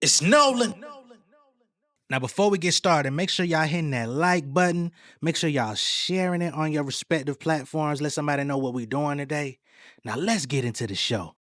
It's Nolan. Now, before we get started, make sure y'all hitting that like button. Make sure y'all sharing it on your respective platforms. Let somebody know what we're doing today. Now, let's get into the show.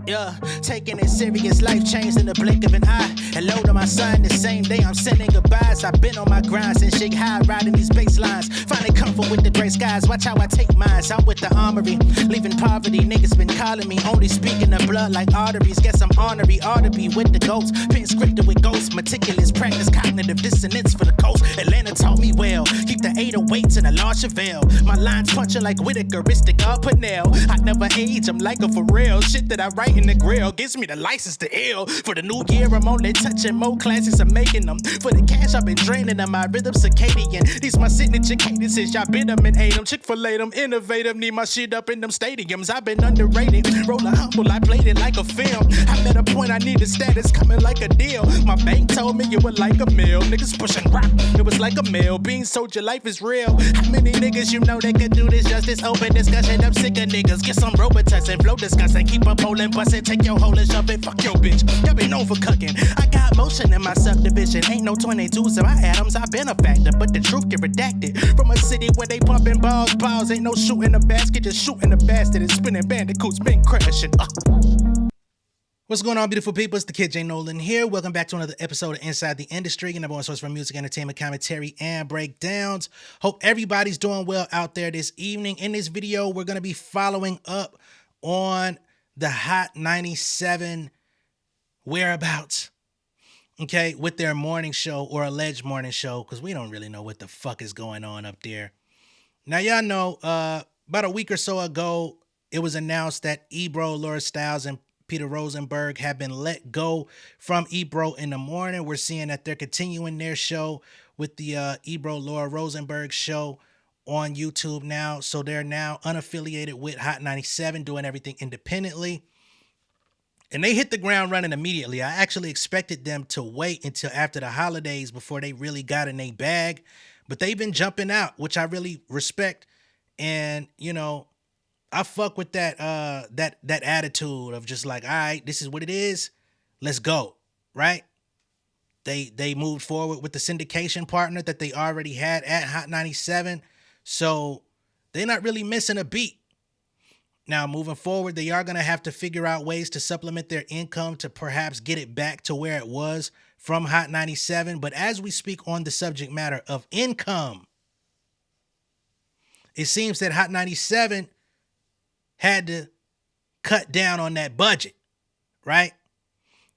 Yeah, taking it serious, life changed in the blink of an eye. Hello to my son, the same day I'm sending goodbyes. I've been on my grind since shake high, riding these bass lines. Finding comfort with the gray skies, watch how I take mines. I'm with the armory, leaving poverty. Niggas been calling me, only speaking the blood like arteries. Guess I'm honorary, ought to be with the ghosts. Pen scripted with ghosts, meticulous practice, cognitive dissonance for the coast. Atlanta taught me well, keep the 808s in a large Chevelle. My lines punching like Whitaker, it's the God Purnell. I never age, I'm like a for real. Shit that I write in the grill gives me the license to ill. For the new year, I'm only touching more classics, I'm making them. For the cash, I've been draining them. My rhythm circadian. These my signature cadences. Y'all been them and ate them. Chick-fil-A them, innovative. Need my shit up in them stadiums. I've been underrated. Rolling humble, I played it like a film. I'm at a point I need a status coming like a deal. My bank told me it was like a meal. Niggas pushing rock, it was like a meal. Being soldier, life is real. How many niggas you know that could do this? Justice, open discussion. I'm sick of niggas. Get some Robotex and flow discussing. Keep up holding, bustin', take your hole and shove it. Fuck your bitch. Y'all been known for cooking. I got motion in my subdivision. Ain't no 22s in my atoms. I've been a factor, but the truth get redacted. From a city where they pumping balls. Ain't no shooting the basket, just shooting the bastard and spinning bandicoots been crashing. What's going on, beautiful people? It's the kid J Nolan here. Welcome back to another episode of Inside the Industry, your number one source for music, entertainment, commentary, and breakdowns. Hope everybody's doing well out there this evening. In this video, we're going to be following up on the Hot 97 whereabouts, okay, with their morning show or alleged morning show, because we don't really know what the fuck is going on up there. Now, y'all know, about a week or so ago, it was announced that Ebro, Laura Styles, and Peter Rosenberg have been let go from Ebro in the morning. We're seeing that they're continuing their show with the Ebro, Laura Rosenberg show on YouTube now. So they're now unaffiliated with Hot 97, doing everything independently. And they hit the ground running immediately. I actually expected them to wait until after the holidays before they really got in their bag. But they've been jumping out, which I really respect. And, you know, I fuck with that that attitude of just like, all right, this is what it is. Let's go, right? They moved forward with the syndication partner that they already had at Hot 97. So they're not really missing a beat. Now, moving forward, they are going to have to figure out ways to supplement their income to perhaps get it back to where it was from Hot 97. But as we speak on the subject matter of income, it seems that Hot 97 had to cut down on that budget, right?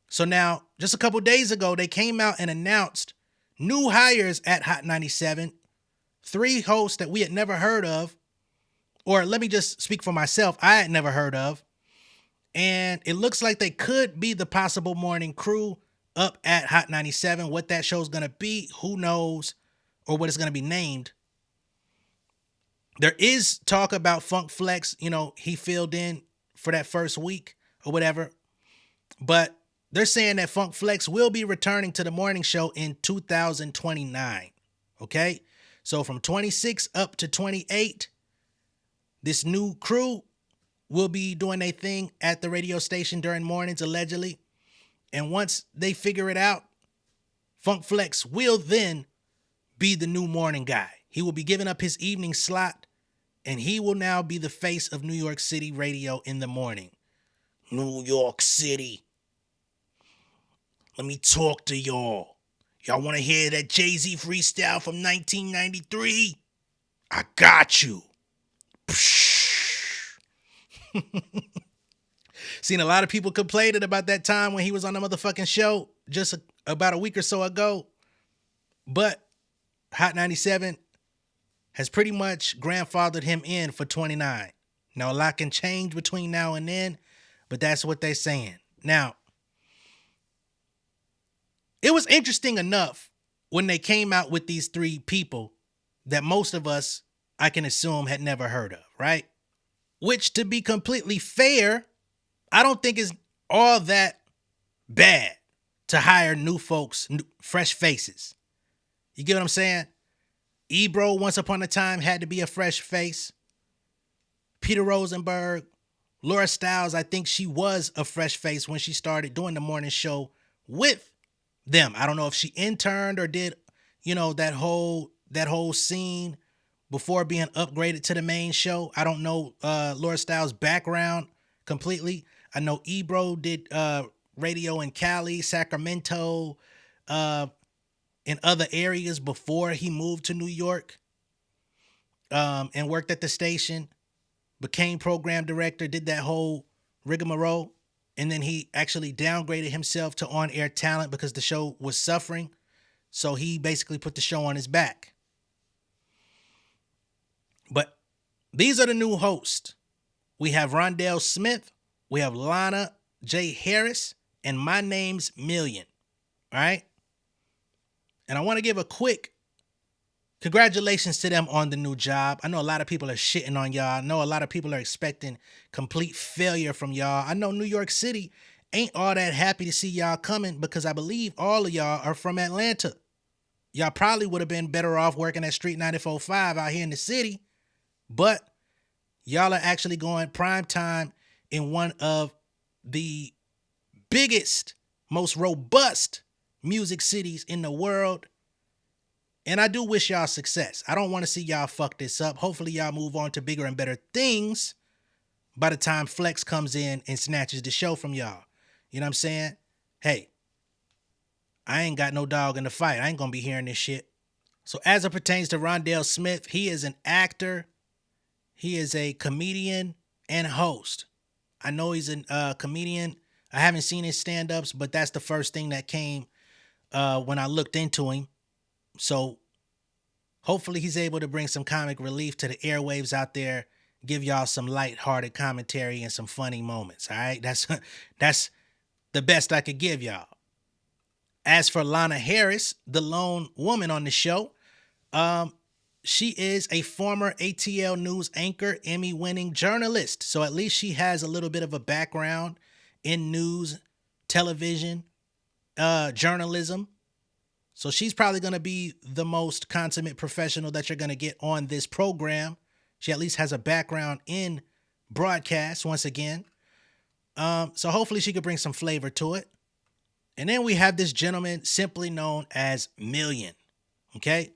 So now, just a couple days ago, they came out and announced new hires at Hot 97, 3 hosts that we had never heard of, or let me just speak for myself, I had never heard of, and it looks like they could be the possible morning crew up at Hot 97. What that show's going to be, who knows, or what it's going to be named. There is talk about Funk Flex. You know, he filled in for that first week or whatever. But they're saying that Funk Flex will be returning to the morning show in 2029. Okay? So from 26 up to 28, this new crew will be doing a thing at the radio station during mornings, allegedly. And once they figure it out, Funk Flex will then be the new morning guy. He will be giving up his evening slot, and he will now be the face of New York City radio in the morning. New York City. Let me talk to y'all. Y'all want to hear that Jay-Z freestyle from 1993? I got you. Seen a lot of people complaining about that time when he was on the motherfucking show just about a week or so ago. But Hot 97 has pretty much grandfathered him in for 29. Now, a lot can change between now and then, but that's what they're saying. Now, it was interesting enough when they came out with these 3 people that most of us, I can assume, had never heard of, right? Which, to be completely fair, I don't think is all that bad to hire new folks, fresh faces. You get what I'm saying? Ebro, once upon a time, had to be a fresh face. Peter Rosenberg, Laura Stiles, I think she was a fresh face when she started doing the morning show with them. I don't know if she interned or did, that whole scene before being upgraded to the main show. I don't know Laura Stiles' background completely. I know Ebro did radio in Cali, Sacramento, in other areas before he moved to New York, and worked at the station, became program director, did that whole rigmarole. And then he actually downgraded himself to on-air talent because the show was suffering. So he basically put the show on his back. But these are the new hosts. We have Rondell Smith, we have Lana J. Harris, and my name's Million. All right? And I want to give a quick congratulations to them on the new job. I know a lot of people are shitting on y'all. I know a lot of people are expecting complete failure from y'all. I know New York City ain't all that happy to see y'all coming because I believe all of y'all are from Atlanta. Y'all probably would have been better off working at Street 94.5 out here in the city, but y'all are actually going prime time in one of the biggest, most robust music cities in the world. And I do wish y'all success. I don't want to see y'all fuck this up. Hopefully y'all move on to bigger and better things by the time Flex comes in and snatches the show from y'all. You know what I'm saying? Hey, I ain't got no dog in the fight. I ain't going to be hearing this shit. So as it pertains to Rondell Smith, he is an actor. He is a comedian and host. I know he's a comedian. I haven't seen his stand-ups, but that's the first thing that came when I looked into him. So hopefully he's able to bring some comic relief to the airwaves out there, give y'all some lighthearted commentary and some funny moments. All right. That's the best I could give y'all. As for Lana Harris, the lone woman on the show, she is a former ATL News anchor, Emmy-winning journalist. So at least she has a little bit of a background in news, television, journalism. So she's probably going to be the most consummate professional that you're going to get on this program. She at least has a background in broadcast once again. So hopefully she could bring some flavor to it. And then we have this gentleman simply known as Million. Okay.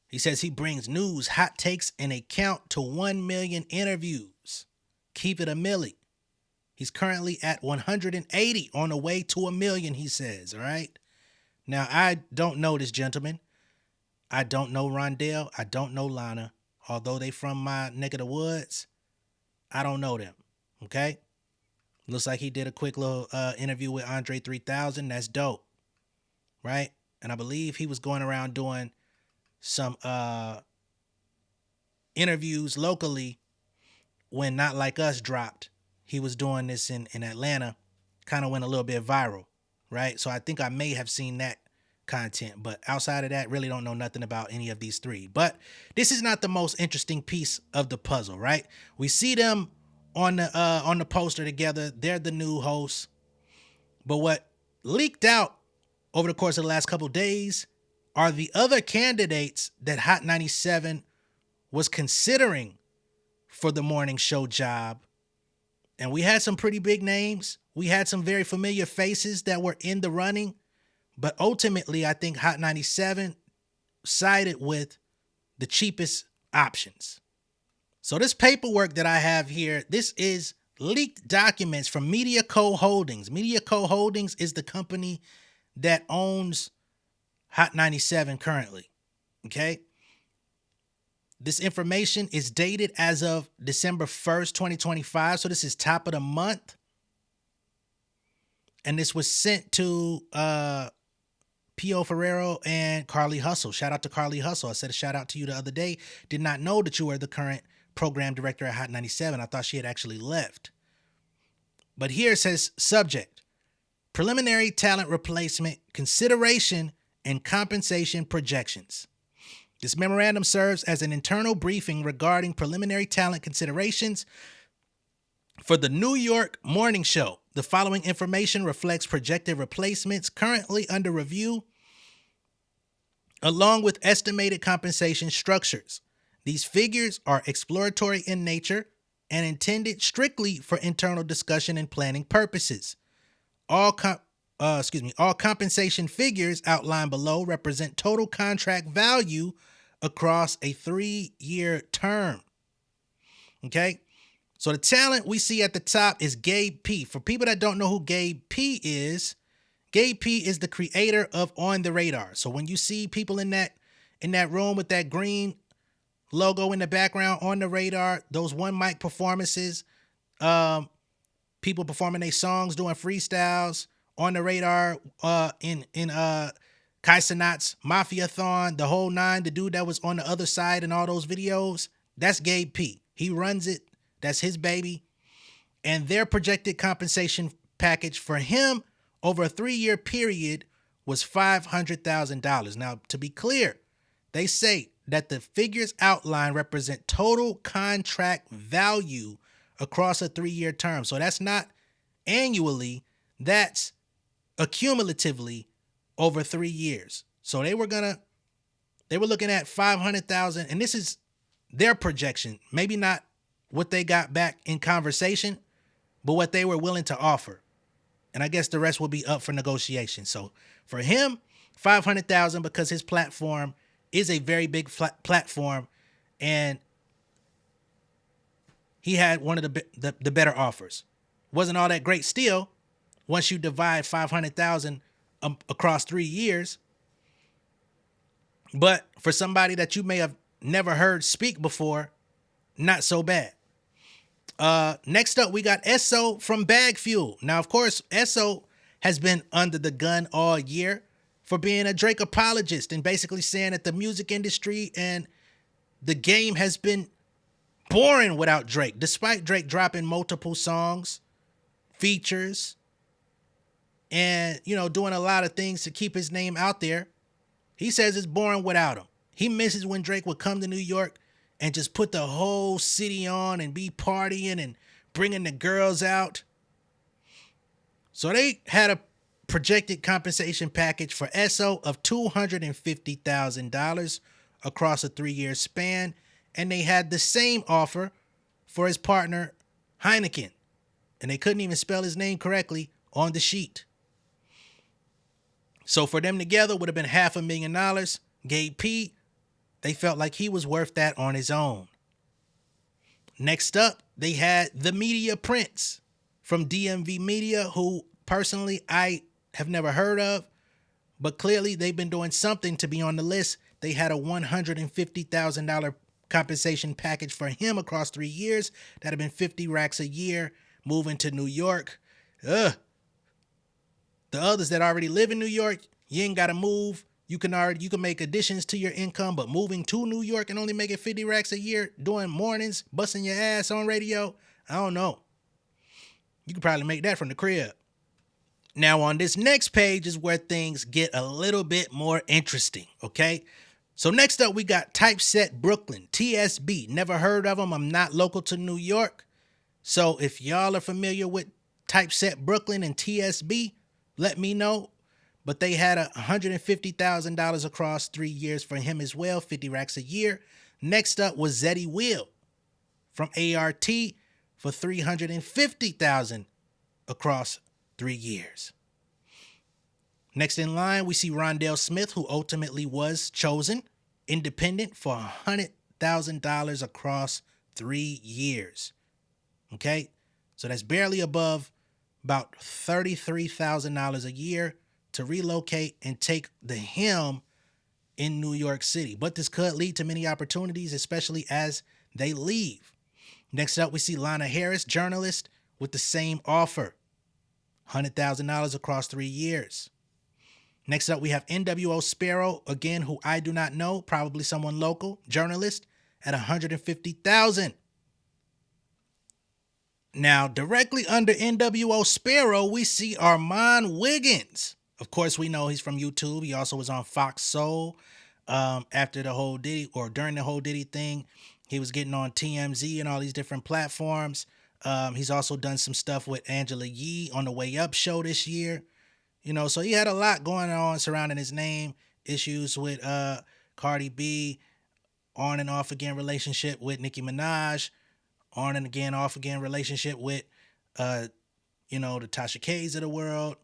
He says he brings news, hot takes, and a count to 1 million interviews. Keep it a milli. He's currently at 180 on the way to 1 million, he says. All right. Now, I don't know this gentleman. I don't know Rondell. I don't know Lana. Although they from my neck of the woods, I don't know them. Okay? Looks like he did a quick little interview with Andre 3000. That's dope. Right? And I believe he was going around doing some interviews locally when Not Like Us dropped. He was doing this in Atlanta. Kind of went a little bit viral. Right? So I think I may have seen that content, but outside of that, really don't know nothing about any of these three. But this is not the most interesting piece of the puzzle, right? We see them on the poster together. They're the new hosts. But what leaked out over the course of the last couple of days are the other candidates that Hot 97 was considering for the morning show job. And we had some pretty big names. We had some very familiar faces that were in the running. But ultimately, I think Hot 97 sided with the cheapest options. So this paperwork that I have here, this is leaked documents from Media Co. Holdings. Media Co. Holdings is the company that owns Hot 97 currently. Okay? This information is dated as of December 1st, 2025. So this is top of the month. And this was sent to Pio Ferrero and Carly Hustle. Shout out to Carly Hustle. I said a shout out to you the other day. Did not know that you were the current program director at Hot 97. I thought she had actually left. But here it says subject: preliminary talent replacement consideration and compensation projections. This memorandum serves as an internal briefing regarding preliminary talent considerations for the New York morning show. The following information reflects projected replacements currently under review, along with estimated compensation structures. These figures are exploratory in nature and intended strictly for internal discussion and planning purposes. All all compensation figures outlined below represent total contract value across a 3-year term. Okay? So the talent we see at the top is Gabe P. For people that don't know who Gabe P is the creator of On the Radar. So when you see people in that room with that green logo in the background, On the Radar, those one mic performances, people performing their songs, doing freestyles, On the Radar, in Kai Cenat's Mafia-thon, the whole nine, the dude that was on the other side in all those videos, that's Gabe P. He runs it. That's his baby. And their projected compensation package for him over a 3-year period was $500,000. Now, to be clear, they say that the figures outlined represent total contract value across a 3-year term. So that's not annually, that's accumulatively over 3 years. So they were looking at 500,000, and this is their projection. Maybe not what they got back in conversation, but what they were willing to offer. And I guess the rest will be up for negotiation. So for him, 500,000 because his platform is a very big platform, and he had one of the better offers. Wasn't all that great still once you divide 500,000 across 3 years. But for somebody that you may have never heard speak before, not so bad. Next up, we got Esso from BagFuel. Now, of course, Esso has been under the gun all year for being a Drake apologist and basically saying that the music industry and the game has been boring without Drake, despite Drake dropping multiple songs, features, and, doing a lot of things to keep his name out there. He says it's boring without him. He misses when Drake would come to New York and just put the whole city on and be partying and bringing the girls out. So they had a projected compensation package for Esso of $250,000 across a 3-year span. And they had the same offer for his partner, Heineken. And they couldn't even spell his name correctly on the sheet. So for them together would have been $500,000. Gabe P, they felt like he was worth that on his own. Next up, they had the Media Prince from DMV Media, who personally I have never heard of, but clearly they've been doing something to be on the list. They had a $150,000 compensation package for him across 3 years. That'd have been 50 racks a year, moving to New York. The others that already live in New York, you ain't got to move. You can make additions to your income, but moving to New York and only making 50 racks a year, doing mornings, busting your ass on radio, I don't know. You could probably make that from the crib. Now on this next page is where things get a little bit more interesting, okay? So next up we got Typeset Brooklyn, TSB. Never heard of them. I'm not local to New York. So if y'all are familiar with Typeset Brooklyn and TSB, let me know. But they had $150,000 across 3 years for him as well, 50 racks a year. Next up was Zeddy Will from ART for $350,000 across 3 years. Next in line, we see Rondell Smith, who ultimately was chosen independent for $100,000 across 3 years. Okay, so that's barely above about $33,000 a year to relocate and take the helm in New York City. But this could lead to many opportunities, especially as they leave. Next up, we see Lana Harris, journalist, with the same offer, $100,000 across 3 years. Next up, we have NWO Sparrow, again, who I do not know, probably someone local, journalist, at $150,000. Now, directly under NWO Sparrow, we see Armon Wiggins. Of course, we know he's from YouTube. He also was on Fox Soul after the whole Diddy, or during the whole Diddy thing. He was getting on TMZ and all these different platforms. He's also done some stuff with Angela Yee on the Way Up show this year. So he had a lot going on surrounding his name, issues with Cardi B, on and off again relationship with Nicki Minaj, on and again, off again relationship with, the Tasha K's of the world,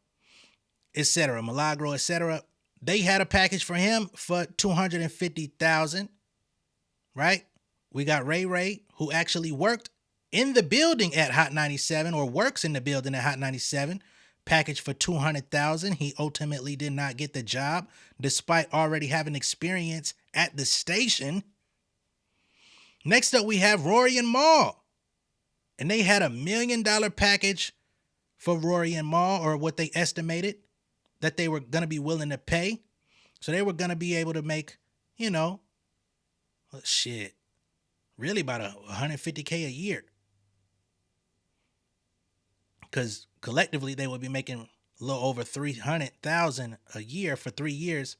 etc., Milagro, etc. They had a package for him for $250,000, right? We got Ray Ray, who actually worked in the building at Hot 97 or works in the building at Hot 97, package for $200,000. He ultimately did not get the job despite already having experience at the station. Next up, we have Rory and Mal, and they had $1 million package for Rory and Mal, or what they estimated that they were going to be willing to pay. So they were going to be able to make, really about $150K a year. Because collectively they would be making a little over $300,000 a year for 3 years.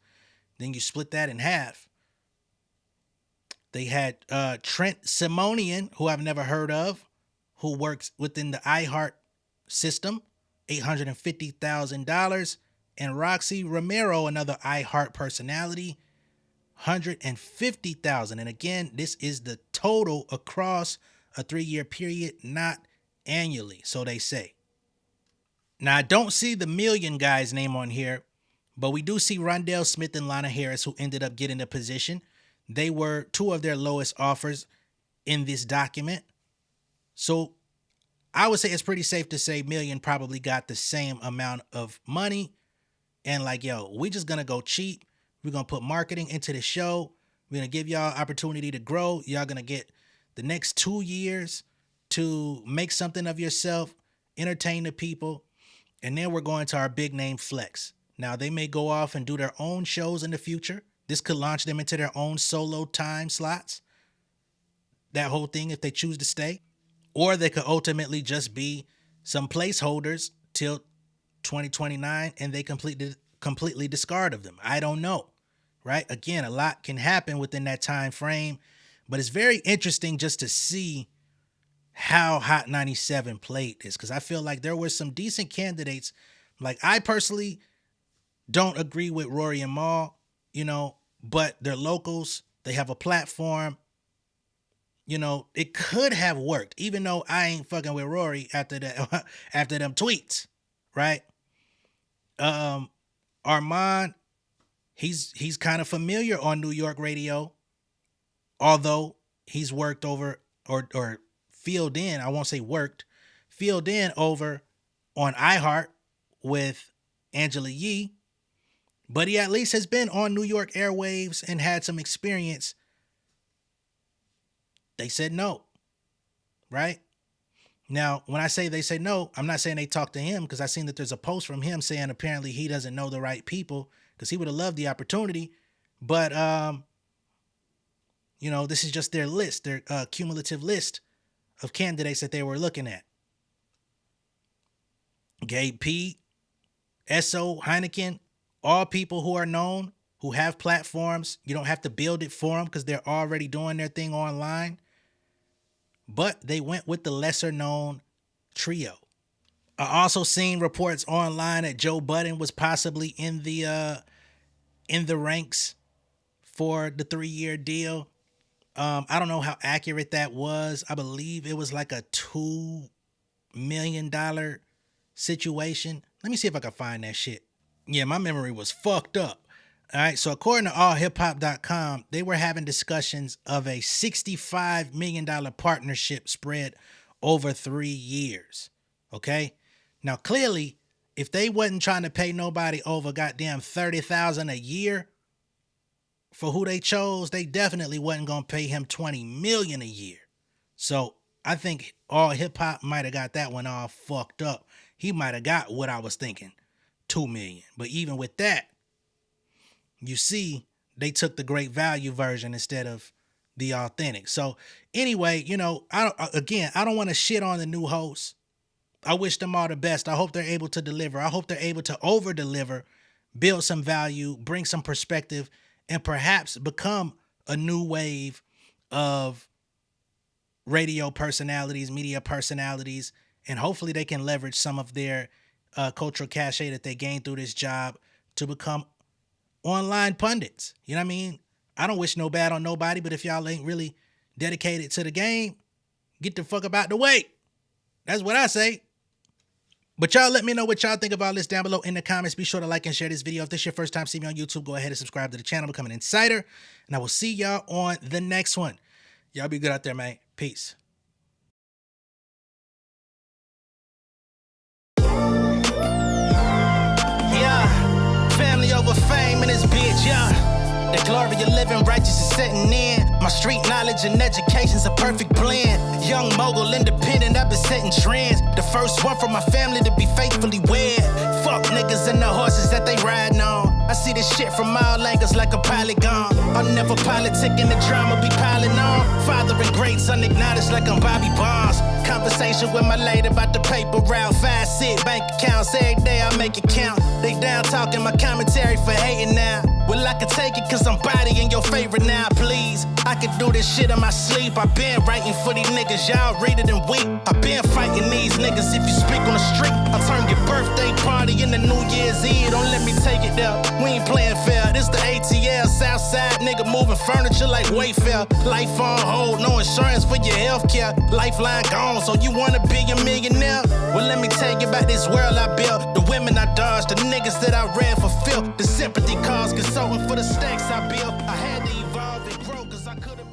Then you split that in half. They had Trent Simonian, who I've never heard of, who works within the iHeart system, $850,000. And Roxy Romero, another iHeart personality, $150,000. And again, this is the total across a 3-year period, not annually, so they say. Now, I don't see the million guy's name on here, but we do see Rondell Smith and Lana Harris, who ended up getting the position. They were two of their lowest offers in this document. So I would say it's pretty safe to say Million probably got the same amount of money. And like, we just going to go cheap. We're going to put marketing into the show. We're going to give y'all opportunity to grow. Y'all going to get the next 2 years to make something of yourself, entertain the people. And then we're going to our big name flex. Now, they may go off and do their own shows in the future. This could launch them into their own solo time slots. That whole thing, if they choose to stay. Or they could ultimately just be some placeholders till 2029 and they completely discard of them. I don't know, right? Again, a lot can happen within that time frame, but it's very interesting just to see how Hot 97 played this, because I feel like there were some decent candidates. Like, I personally don't agree with Rory and Mal, but they're locals. They have a platform. It could have worked, even though I ain't fucking with Rory after that, after them tweets, right? Armon, he's kind of familiar on New York radio, although he's worked over or filled in, I won't say worked, filled in over on iHeart with Angela Yee, but he at least has been on New York airwaves and had some experience. They said no, right? Now, when I say they say no, I'm not saying they talked to him, because I seen that there's a post from him saying apparently he doesn't know the right people, because he would have loved the opportunity. But, this is just their list, their cumulative list of candidates that they were looking at. Gabe P, Esso, Heineken, all people who are known, who have platforms. You don't have to build it for them because they're already doing their thing online. But they went with the lesser known trio. I also seen reports online that Joe Budden was possibly in the ranks for the 3-year deal. I don't know how accurate that was. I believe it was like a $2 million situation. Let me see if I can find that shit. Yeah, my memory was fucked up. All right, so according to allhiphop.com, they were having discussions of a $65 million partnership spread over 3 years. Okay? Now, clearly, if they wasn't trying to pay nobody over goddamn $30,000 a year for who they chose, they definitely wasn't going to pay him $20 million a year. So I think All Hip Hop might have got that one all fucked up. He might have got what I was thinking, $2 million. But even with that, you see, they took the great value version instead of the authentic. So anyway, I don't want to shit on the new hosts. I wish them all the best. I hope they're able to deliver. I hope they're able to over deliver, build some value, bring some perspective, and perhaps become a new wave of radio personalities, media personalities, and hopefully they can leverage some of their cultural cachet that they gained through this job to become online pundits. You know what I mean? I don't wish no bad on nobody, but if y'all ain't really dedicated to the game, Get the fuck up out the way. That's what I say. But y'all let me know what y'all think of all this down below in the comments. Be sure to like and share this video. If this is your first time seeing me on YouTube, go ahead and subscribe to the channel, become an insider. And I will see y'all on the next one. Y'all be good out there, man. Peace. Yeah, family over fame in this bitch, yeah. The glory of living righteous is setting in. My street knowledge and education's a perfect blend. Young mogul, independent, I've been setting trends. The first one from my family to be faithfully wed. Fuck niggas and the horses that they riding on. I see this shit from all angles like a polygon. I'm never politicking, the drama be piling on. Father and great son acknowledged like I'm Bobby Bonds. Conversation with my lady about the paper route. 5 sit bank accounts, every day I make it count. They down talking my commentary for hating now. Well, I can take it cause I'm bodying your favorite now, please. I can do this shit in my sleep. I been writing for these niggas, y'all read it and weep. I been fighting these niggas if you speak on the street. I turn your birthday party into New Year's Eve. Don't let me take it there, we ain't playing fair. This the ATL, Southside nigga moving furniture like Wayfair. Life on hold, no insurance for your healthcare. Lifeline gone, so you wanna be a millionaire? Well, let me tell you about this world I built. The women I dodged, the niggas that I read for filth. The sympathy calls, consulting for the stakes I built. I had to evolve and grow cause I could've